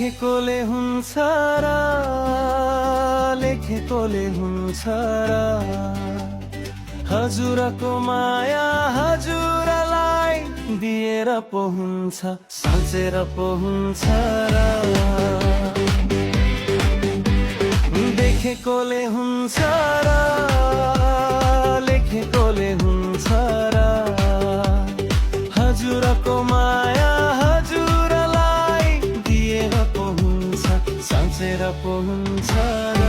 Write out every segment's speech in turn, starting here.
लेखेकोले हुन्छ र लेखेकोले हुन्छ र हजुरको माया हजुरलाई दिएर पो हुन्छ साँचेर पो हुन्छ र देखेकोले हुन्छ र लेखेकोले हुन्छ र हजुरको माया हजुरलाई दिएर पो हुन्छ साँचेर पो हुन्छ र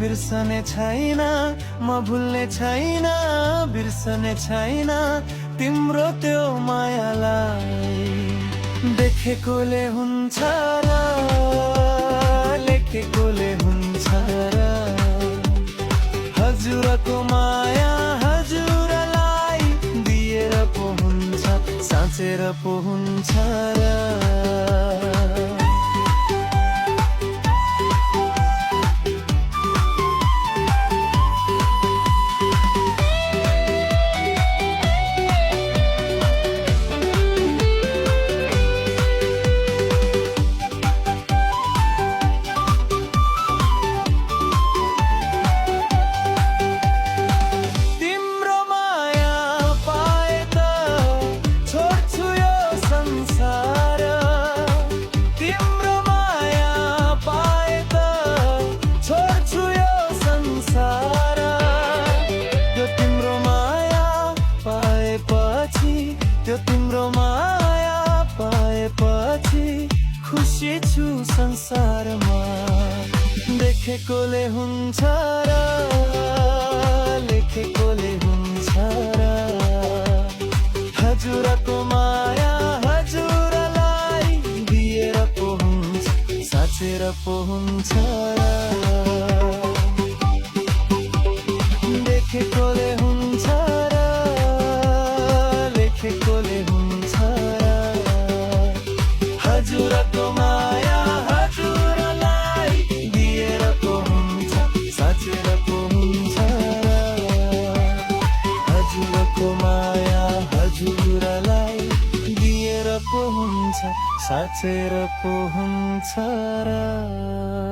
बिर्सने छैन म भुल्ने छैन बिर्सने छैन तिम्रो त्यो मायालाई देखेकोले हुन्छ र लेखेकोले हुन्छ र हजुरको माया हजुरलाई दिएर पो हुन्छ साँचेर पो हुन्छ र त्यो तिम्रो माया पाएपछि खुसी छु संसारमा देखेकोले हुन्छ र लेखेकोले हुन्छ र हजुरको माया हजुरलाई दिएर पो हुन्छ साँचेर पो हुन्छ र देखेकोले हुन्छ र लेखेकोले हुन्छ र हजुरको माया हजुरलाई दिएर पो हुन्छ साँचेर पो हुन्छ र हजुरको माया हजुरलाई दिएर पो हुन्छ साँचेर पो हुन्छ र